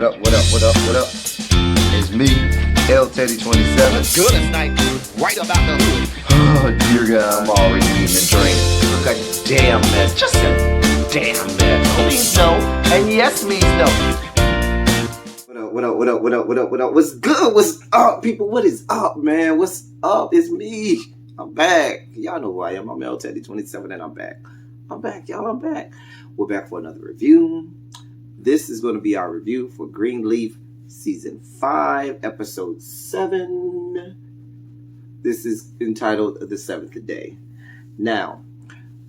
What up, what up, what up, what up? It's me, L Teddy 27. Good as night, right about the hood. Oh, dear God, I'm already eating a drink. Look a damn mess, just a damn mess. No means no, and yes means no. What up, what up, what up, what up, what up, what up? What's good? What's up, people? What is up, man? What's up? It's me. I'm back. Y'all know who I am. I'm L Teddy 27 and I'm back. I'm back, y'all. I'm back. We're back for another review. This is going to be our review for Greenleaf Season 5, Episode 7. This is entitled The Seventh Day. Now,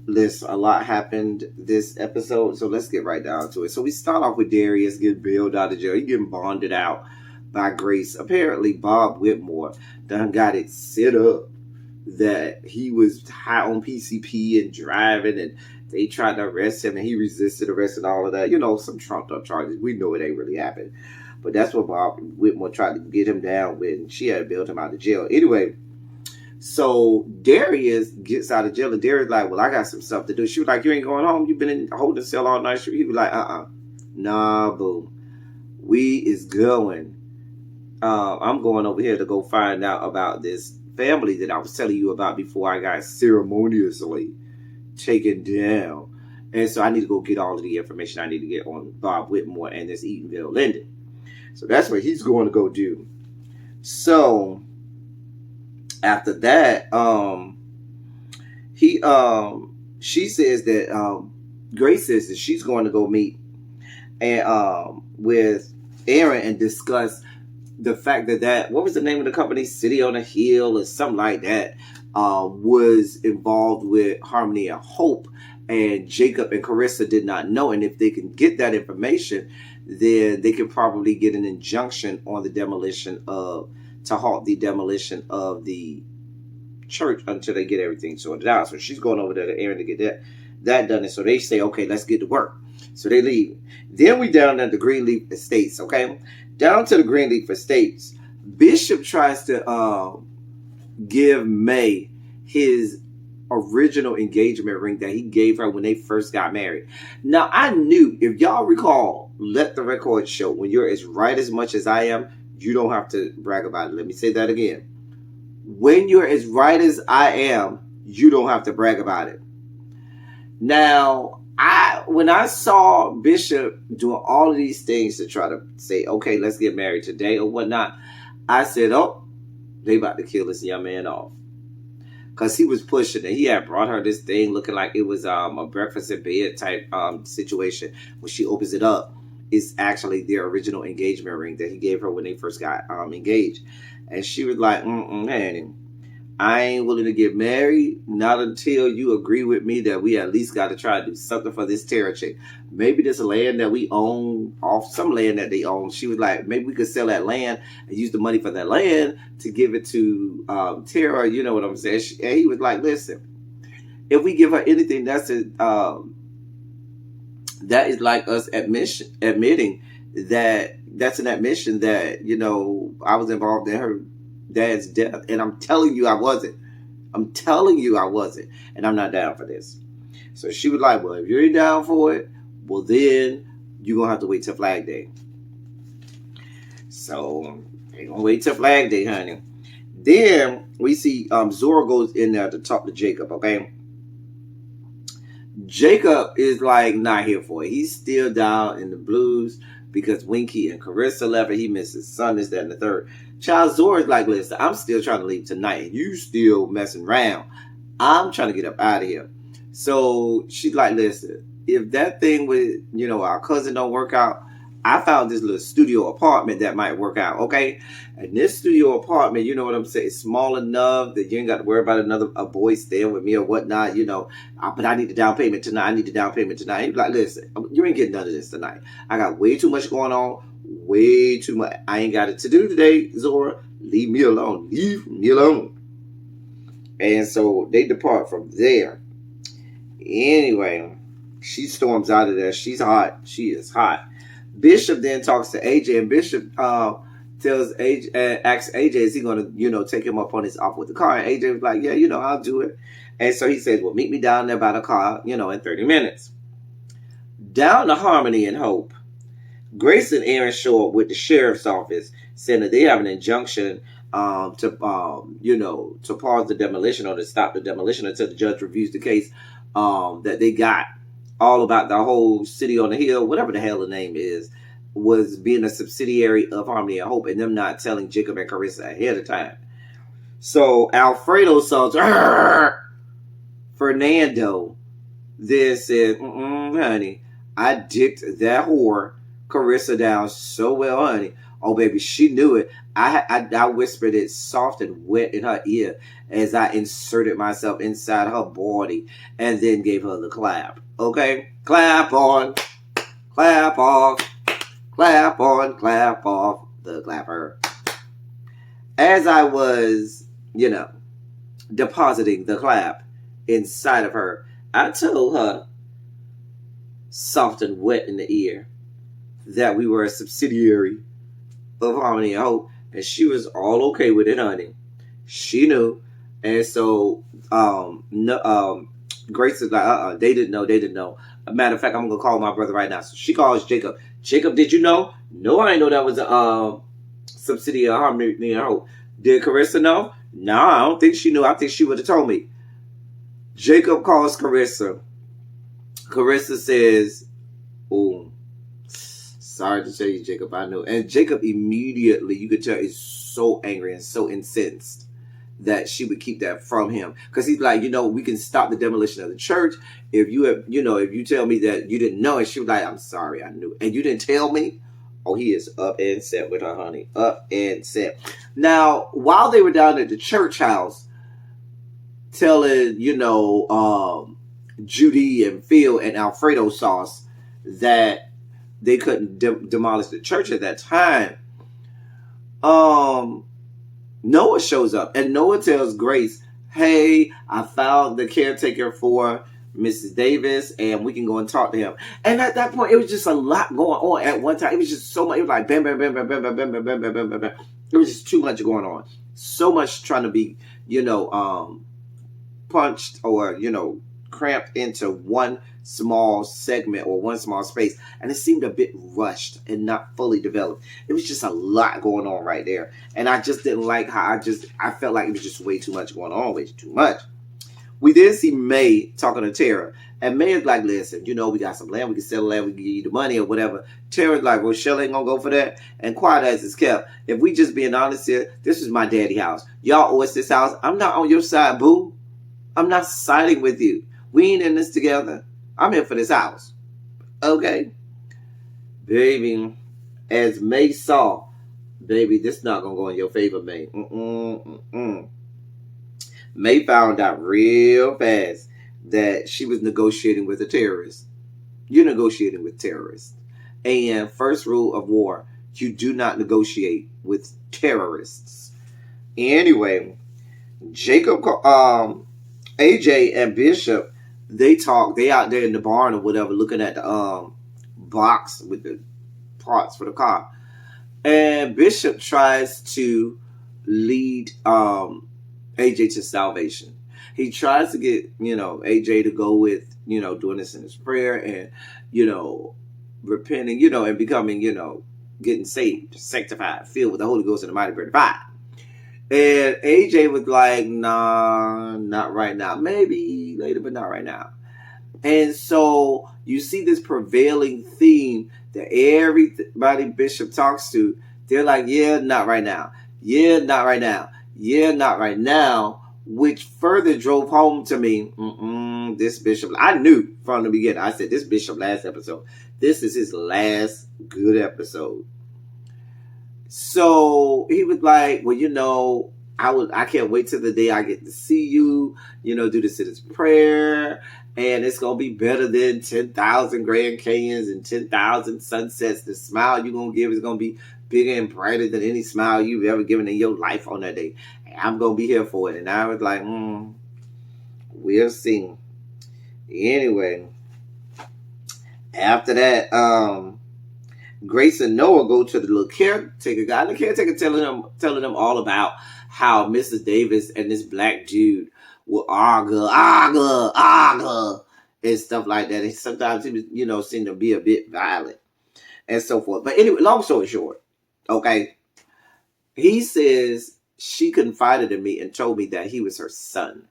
listen, a lot happened this episode, so let's get right down to it. So we start off with Darius getting bailed out of jail. He's getting bonded out by Grace. Apparently, Bob Whitmore done got it set up that he was high on PCP and driving, and they tried to arrest him, and he resisted arrest and all of that. You know, some trumped up charges. We know it ain't really happened. But that's what Bob Whitmore tried to get him down with, and she had bailed him out of jail. Anyway, so Darius gets out of jail, and Darius like, well, I got some stuff to do. She was like, you ain't going home? You've been in holding cell all night? He was like, nah, boo. We is going. I'm going over here to go find out about this family that I was telling you about before I got ceremoniously taken down. And so I need to go get all of the information I need to get on Bob Whitmore and this Eatonville Linden. So that's what he's going to go do. So after that, she says that Grace says that she's going to go meet and with Aaron and discuss the fact that what was the name of the company, City on a Hill or something like that, was involved with Harmony and Hope, and Jacob and Carissa did not know. And if they can get that information, then they could probably get an injunction on the demolition to halt the demolition of the church until they get everything sorted out. So she's going over there to Aaron to get that done. And so they say, okay, let's get to work. So they leave. Then we down at the Greenleaf Estates, okay? Down to the Greenleaf Estates, Bishop tries to give May his original engagement ring that he gave her when they first got married. Now, I knew, if y'all recall, let the record show, when you're as right as much as I am, you don't have to brag about it. Let me say that again. When you're as right as I am, you don't have to brag about it. Now, when I saw Bishop doing all of these things to try to say, okay, let's get married today or whatnot, I said, oh, they about to kill this young man off. Because he was pushing it. He had brought her this thing looking like it was a breakfast in bed type situation. When she opens it up, it's actually their original engagement ring that he gave her when they first got engaged. And she was like, man, I ain't willing to get married, not until you agree with me that we at least got to try to do something for this Tara chick. Maybe this land that we own, off some land that they own. She was like, maybe we could sell that land and use the money for that land to give it to Tara. You know what I'm saying? And he was like, listen, if we give her anything, that is like us admitting that that's an admission that, you know, I was involved in her dad's death. And I'm telling you I wasn't. And I'm not down for this. So she was like, well, if you ain't down for it, well, then you're going to have to wait till Flag Day. So they're going to wait till Flag Day, honey. Then we see Zora goes in there to talk to Jacob, okay? Jacob is like not here for it. He's still down in the blues because Winky and Carissa left and he missed his son, this, that, and the third. Child Zora's like, listen, I'm still trying to leave tonight and you still messing around. I'm trying to get up out of here. So she's like, listen, if that thing with, you know, our cousin don't work out, I found this little studio apartment that might work out, okay? And this studio apartment, you know what I'm saying, it's small enough that you ain't got to worry about a boy staying with me or whatnot, you know. But I need the down payment tonight. He's like, listen, you ain't getting none of this tonight. I got way too much going on. Way too much. I ain't got it to do today, Zora. Leave me alone. And so they depart from there. Anyway, she storms out of there. She's hot. She is hot. Bishop then talks to AJ, and Bishop tells AJ, asks AJ, is he going to, you know, take him up on his offer with the car? And AJ was like, yeah, you know, I'll do it. And so he says, well, meet me down there by the car, you know, in 30 minutes. Down to Harmony and Hope. Grace and Aaron show up with the sheriff's office saying that they have an injunction to to pause the demolition or to stop the demolition until the judge reviews the case that they got all about the whole city on the hill, whatever the hell the name is, was being a subsidiary of Harmony and Hope, and them not telling Jacob and Carissa ahead of time. So Alfredo saw Fernando then said, honey, I dicked that whore Carissa down so well, honey. Oh, baby, she knew it. I whispered it soft and wet in her ear as I inserted myself inside her body and then gave her the clap. Okay? Clap on, clap off, clap on, clap off, the clapper. As I was, depositing the clap inside of her, I told her, soft and wet in the ear, that we were a subsidiary of Harmony and Hope, and she was all okay with it, honey. She knew. And so Grace is like, they didn't know. A matter of fact, I'm gonna call my brother right now. So she calls Jacob. Jacob, did you know? No, I didn't know that was a subsidiary of Harmony and Hope. Did Carissa know? No, I don't think she knew. I think she would have told me. Jacob calls Carissa. Carissa says, oh, sorry to tell you, Jacob, I know. And Jacob immediately, you could tell, is so angry and so incensed that she would keep that from him. Because he's like, we can stop the demolition of the church if you have, if you tell me that you didn't know. And she was like, I'm sorry, I knew. And you didn't tell me? Oh, he is up and set with her, honey. Up and set. Now, while they were down at the church house, telling, Judy and Phil and Alfredo Sauce that they couldn't demolish the church at that time, Noah shows up, and Noah tells Grace, hey, I found the caretaker for Mrs. Davis, and we can go and talk to him. And at that point, it was just a lot going on at one time. It was just so much. It was like bam, bam, bam, bam, bam, bam, bam, bam, bam, bam, bam, bam. It was just too much going on. So much trying to be, punched or, cramped into one small segment or one small space. And it seemed a bit rushed and not fully developed. It was just a lot going on right there. And I just didn't like how I felt like it was just way too much going on, way too much. We then see May talking to Tara. And May is like, listen, we got some land. We can sell land. We can give you the money or whatever. Tara's like, Rochelle ain't going to go for that. And quiet as it's kept. If we just being honest here, this is my daddy house. Y'all owe us this house. I'm not on your side, boo. I'm not siding with you. We ain't in this together. I'm here for this house. Okay? Baby, as May saw, baby, this not going to go in your favor, May. May found out real fast that she was negotiating with a terrorist. You're negotiating with terrorists. And first rule of war, you do not negotiate with terrorists. Anyway, Jacob, AJ and Bishop, they talk. They out there in the barn or whatever, looking at the box with the parts for the car. And Bishop tries to lead AJ to salvation. He tries to get, AJ to go with, doing this in his prayer and, repenting, and becoming, getting saved, sanctified, filled with the Holy Ghost and the mighty bread of fire. And AJ was like, nah, not right now. Maybe later, but not right now. And so you see this prevailing theme that everybody Bishop talks to. They're like, yeah, not right now. Yeah, not right now. Yeah, not right now. Which further drove home to me, this Bishop. I knew from the beginning. I said, this Bishop last episode. This is his last good episode. So he was like, well, I can't wait till the day I get to see you, do the sinner's prayer. And it's going to be better than 10,000 Grand Canyons and 10,000 sunsets. The smile you're going to give is going to be bigger and brighter than any smile you've ever given in your life on that day. And I'm going to be here for it. And I was like, we'll see. Anyway, after that, Grace and Noah go to the little caretaker guy. The caretaker telling them all about how Mrs. Davis and this black dude will argue, and stuff like that. And sometimes he was, seemed to be a bit violent. and so forth. But anyway, long story short, okay, he says she confided in me and told me that he was her son,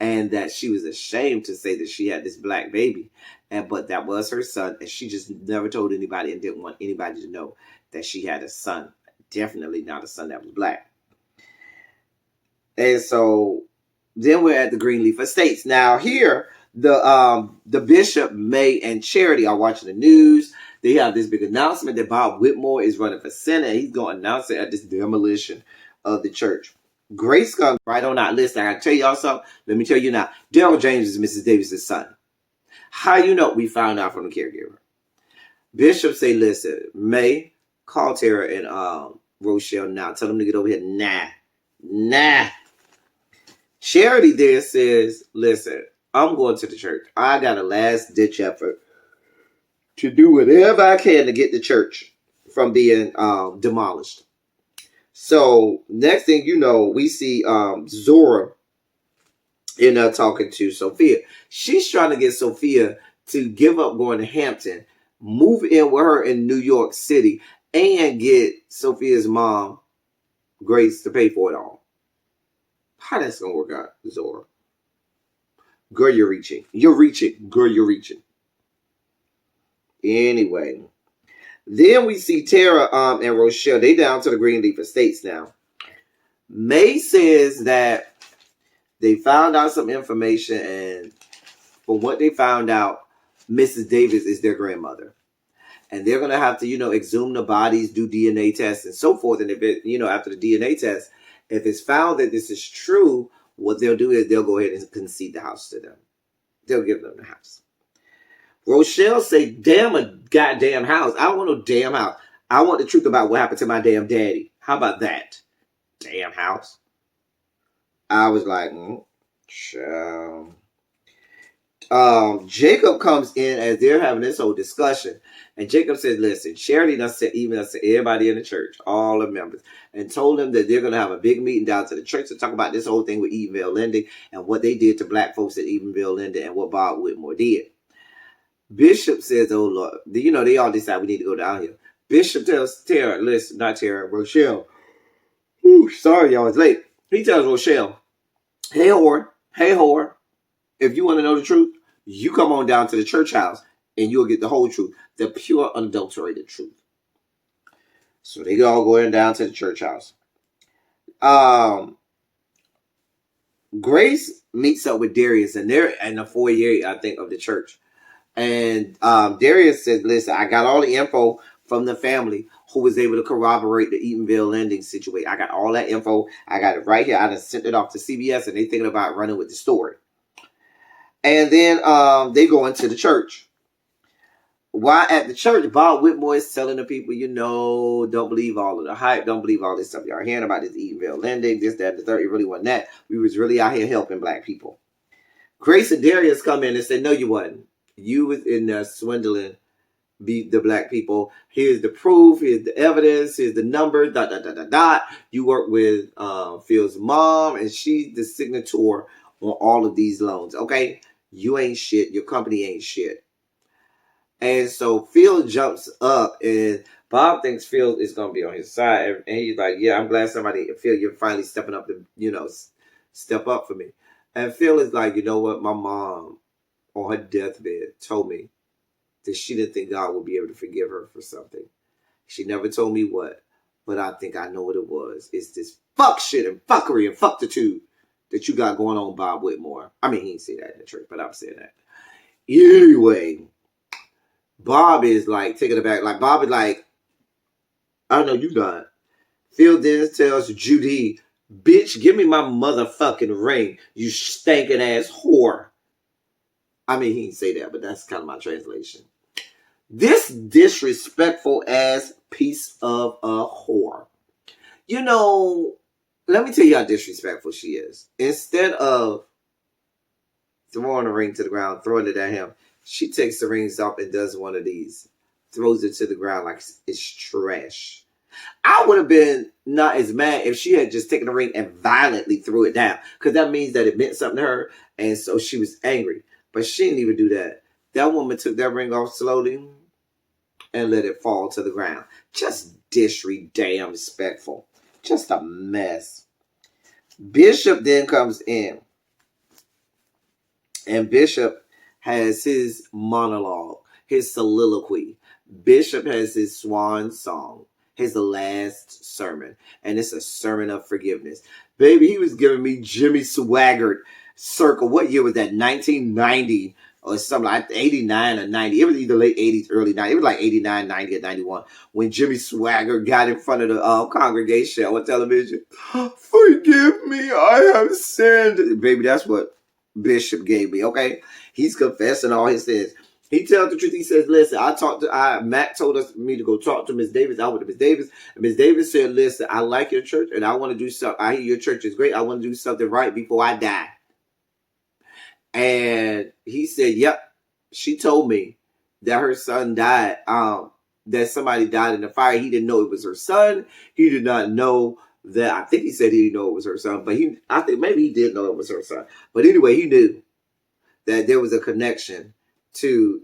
and that she was ashamed to say that she had this black baby, but that was her son, and she just never told anybody and didn't want anybody to know that she had a son. Definitely not a son that was black. And so then we're at the Greenleaf Estates. Now here, the Bishop, May, and Charity are watching the news. They have this big announcement that Bob Whitmore is running for Senate, and he's going to announce it at this demolition of the church. Grace comes right on out. Listen, I gotta tell y'all something. Let me tell you now. Daryl James is Mrs. Davis's son. How you know? We found out from the caregiver. Bishop say, listen, May, call Tara and Rochelle now. Tell them to get over here. Nah. Charity there says, listen, I'm going to the church. I got a last ditch effort to do whatever I can to get the church from being demolished. So next thing you know, we see Zora in there talking to Sophia. She's trying to get Sophia to give up going to Hampton, move in with her in New York City, and get Sophia's mom, Grace, to pay for it all. How that's gonna work out, Zora? Girl, you're reaching. Girl, you're reaching. Anyway. Then we see Tara and Rochelle. They down to the Greenleaf Estates now. May says that they found out some information, and from what they found out, Mrs. Davis is their grandmother. And they're going to have to, exhume the bodies, do DNA tests, and so forth. And if it, after the DNA test, if it's found that this is true, what they'll do is they'll go ahead and concede the house to them. They'll give them the house. Rochelle say, damn a goddamn house. I don't want no damn house. I want the truth about what happened to my damn daddy. How about that? Damn house. I was like, Jacob comes in as they're having this whole discussion. And Jacob says, listen, Charity done said everybody in the church, all the members, and told them that they're going to have a big meeting down to the church to talk about this whole thing with Eatonville Linden and what they did to black folks at Eatonville Linden and what Bob Whitmore did. Bishop says, oh, Lord, they all decide we need to go down here. Bishop tells Tara, listen, not Tara, Rochelle. Whew, sorry, y'all, it's late. He tells Rochelle, hey, whore, if you want to know the truth, you come on down to the church house and you'll get the whole truth, the pure, unadulterated truth. So they all going down to the church house. Grace meets up with Darius, and they're in the foyer, I think, of the church. And Darius said, listen, I got all the info from the family who was able to corroborate the Eatonville Linden situation. I got all that info. I got it right here. I just sent it off to CBS, and they thinking about running with the story. And then they go into the church. While at the church, Bob Whitmore is telling the people, don't believe all of the hype. Don't believe all this stuff y'all hearing about this Eatonville Linden, this, that, the third. It really wasn't that. We was really out here helping black people. Grace and Darius come in and say, no, you wasn't. You was in there swindling the black people. Here's the proof. Here's the evidence. Here's the number. ... You work with Phil's mom, and she's the signator on all of these loans. Okay? You ain't shit. Your company ain't shit. And so Phil jumps up, and Bob thinks Phil is going to be on his side. And he's like, yeah, I'm glad Phil, you're finally stepping up to, step up for me. And Phil is like, you know what? My mom on her deathbed told me that she didn't think God would be able to forgive her for something. She never told me what, but I think I know what it was. It's this fuck shit and fuckery and fucktitude that you got going on, Bob Whitmore. I mean, he didn't say that in the church, but I'm saying that. Anyway, Bob is like taking it back. Like, Bob is like, I know you done. Phil then tells Judy, bitch, give me my motherfucking ring, you stinking ass whore. I mean, he didn't say that, but that's kind of my translation. This disrespectful ass piece of a whore. Let me tell you how disrespectful she is. Instead of throwing the ring to the ground, throwing it at him, she takes the rings off and does one of these. Throws it to the ground like it's trash. I would have been not as mad if she had just taken the ring and violently threw it down. Because that means that it meant something to her. And so she was angry. But she didn't even do that. That woman took that ring off slowly and let it fall to the ground. Just disrespectful. Just a mess. Bishop then comes in, and Bishop has his monologue, his soliloquy. Bishop has his swan song, his last sermon, and it's a sermon of forgiveness. Baby, he was giving me Jimmy Swaggart circle. What year was that? 1990 or something like 89 or 90. It was either late 80s, early 90s. It was like 89, 90, or 91 when Jimmy Swaggart got in front of the congregation on television. Forgive me, I have sinned. Baby, that's what Bishop gave me, okay? He's confessing all his sins. He tells the truth. He says, listen, Matt told me to go talk to Miss Davis. I went to Miss Davis. And Miss Davis said, listen, I like your church and I want to do something. I hear your church is great. I want to do something right before I die. And he said, yep. She told me that her son died, that somebody died in the fire. He didn't know it was her son. He did not know that. I think he said he didn't know it was her son, but I think maybe he did know it was her son. But anyway, he knew that there was a connection to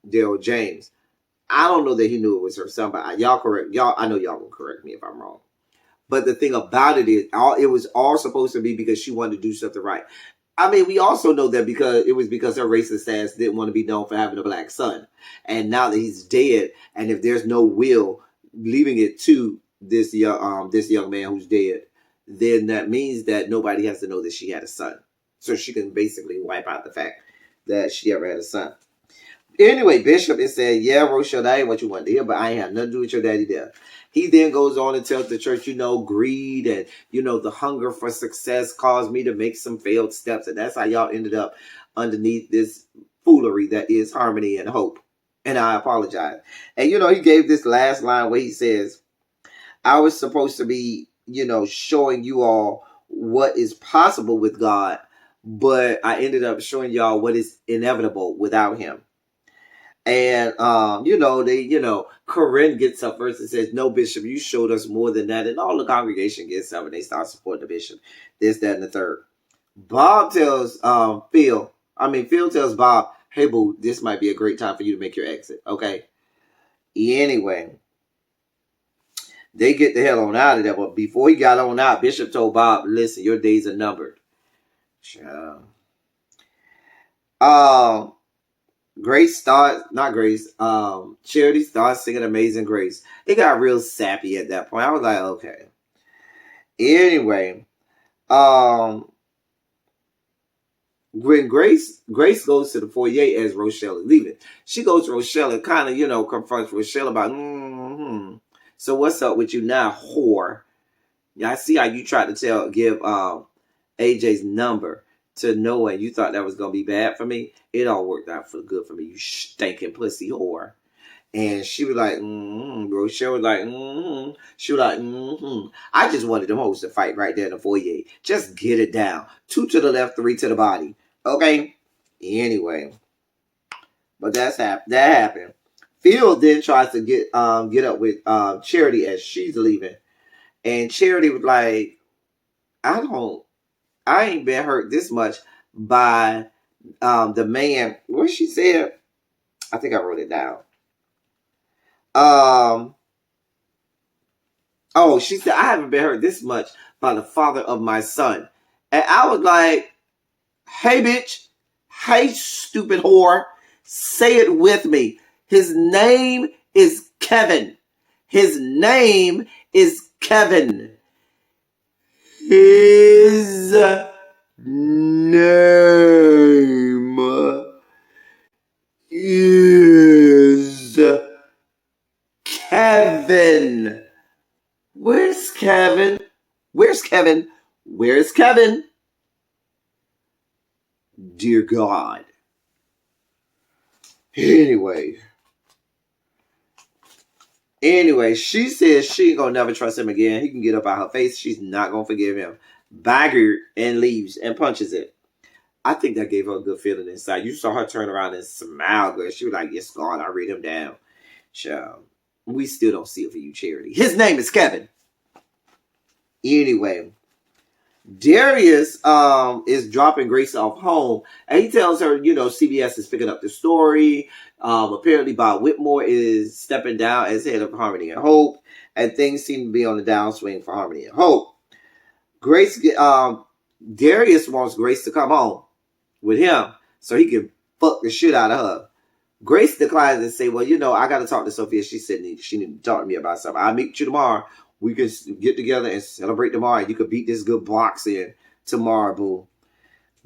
Daryl James. I don't know that he knew it was her son, but I know y'all will correct me if I'm wrong. But the thing about it is, it was all supposed to be because she wanted to do something right. I mean, we also know that because her racist ass didn't want to be known for having a black son. And now that he's dead, and if there's no will leaving it to this young man who's dead, then that means that nobody has to know that she had a son. So she can basically wipe out the fact that she ever had a son. Anyway, Bishop is saying, yeah, Rochelle, that ain't what you wanted to hear, but I ain't had nothing to do with your daddy there. He then goes on and tells the church, greed and, the hunger for success caused me to make some failed steps. And that's how y'all ended up underneath this foolery that is harmony and hope. And I apologize. And, he gave this last line where he says, I was supposed to be, showing you all what is possible with God, but I ended up showing y'all what is inevitable without him. And, Corinne gets up first and says, no, Bishop, you showed us more than that. And all the congregation gets up and they start supporting the bishop. This, that, and the third. Bob tells Phil tells Bob, hey, boo, this might be a great time for you to make your exit. Okay. Anyway, they get the hell on out of there. But before he got on out, Bishop told Bob, listen, your days are numbered. Charity starts singing Amazing Grace. It got real sappy at that point. I was like, okay. Anyway, when Grace goes to the foyer as Rochelle is leaving, she goes to Rochelle and kind of, confronts Rochelle about, so what's up with you now, whore? Yeah, I see how you tried to give AJ's number to Noah, and you thought that was going to be bad for me. It all worked out for good for me, you stinking pussy whore. And she was like, Rochelle was like, She was like, I just wanted them hoes to fight right there in the foyer. Just get it down. 2 to the left, 3 to the body. Okay? Anyway. But that happened. Phil then tries to get up with Charity as she's leaving. And Charity was like, I ain't been hurt this much by the man. What she said? I think I wrote it down. She said, I haven't been hurt this much by the father of my son. And I was like, hey, bitch. Hey, stupid whore. Say it with me. His name is Kevin. His name is Kevin. His name is Kevin. Where's Kevin? Where's Kevin? Where's Kevin? Dear God. Anyway, she says she ain't gonna never trust him again. He can get up out her face. She's not gonna forgive him. Bagger and leaves and punches it. I think that gave her a good feeling inside. You saw her turn around and smile good. She was like, yes, God, I read him down. Child, we still don't see it for you, Charity. His name is Kevin. Anyway, Darius is dropping Grace off home, and he tells her, CBS is picking up the story. Apparently, Bob Whitmore is stepping down as head of Harmony and Hope, and things seem to be on the downswing for Harmony and Hope. Darius wants Grace to come home with him so he can fuck the shit out of her. Grace declines and say, well, I got to talk to Sophia. She said she need to talk to me about something. I'll meet you tomorrow. We can get together and celebrate tomorrow. You could beat this good box in tomorrow, boo.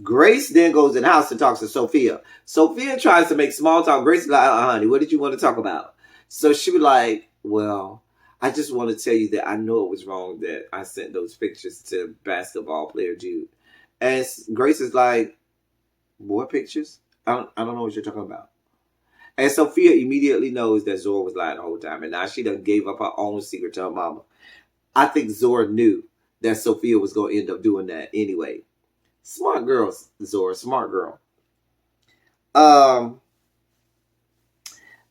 Grace then goes in the house and talks to Sophia. Sophia tries to make small talk. Grace is like, honey, what did you want to talk about? So she was like, well, I just want to tell you that I know it was wrong that I sent those pictures to basketball player Jude. And Grace is like, what pictures? I don't know what you're talking about. And Sophia immediately knows that Zora was lying the whole time. And now she done gave up her own secret to her mama. I think Zora knew that Sophia was going to end up doing that anyway. Smart girl, Zora. Smart girl.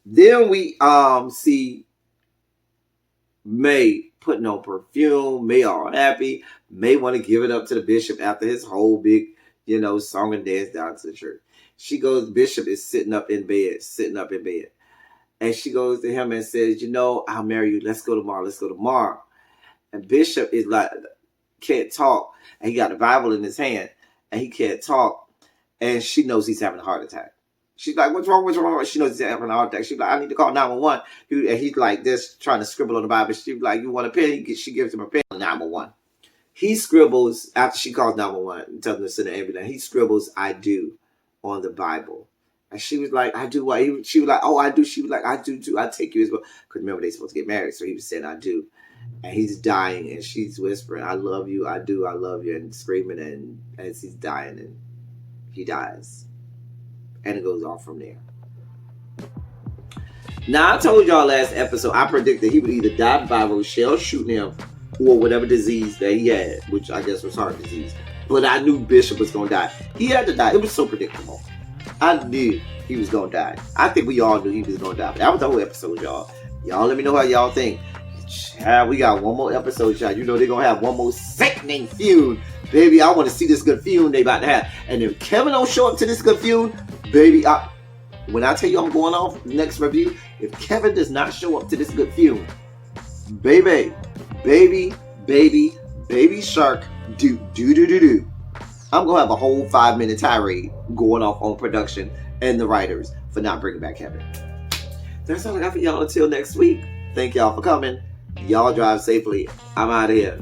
Then we see May putting on perfume. May all happy. May want to give it up to the bishop after his whole big, song and dance down to the church. She goes, Bishop is sitting up in bed. And she goes to him and says, I'll marry you. Let's go tomorrow. And Bishop is like, can't talk. And he got the Bible in his hand. And he can't talk. And she knows he's having a heart attack. She's like, what's wrong? She knows he's having a heart attack. She's like, I need to call 911. And he's like this, trying to scribble on the Bible. She's like, you want a pen? She gives him a pen. 911. He scribbles, after she calls 911 and tells him to send an ambulance, he scribbles, I do, on the Bible. And she was like, I do what? She was like, oh, I do. She was like, I do too. I take you as well. Because remember, they're supposed to get married. So he was saying, I do. And he's dying. And she's whispering, I love you. I do. I love you. And screaming. And as he's dying. And he dies. And it goes on from there. Now, I told y'all last episode, I predicted he would either die by Rochelle shooting him or whatever disease that he had, which I guess was heart disease. But I knew Bishop was going to die. He had to die. It was so predictable. I knew he was going to die. I think we all knew he was going to die. But that was the whole episode, y'all. Y'all let me know how y'all think. Child, we got one more episode, y'all. They're going to have one more sickening feud. Baby, I want to see this good feud they about to have. And if Kevin don't show up to this good feud, baby, when I tell you I'm going off next review, if Kevin does not show up to this good feud, baby shark, do. I'm going to have a whole 5-minute tirade going off on production and the writers for not bringing back Kevin. That's all I got for y'all until next week. Thank y'all for coming. Y'all drive safely. I'm out of here.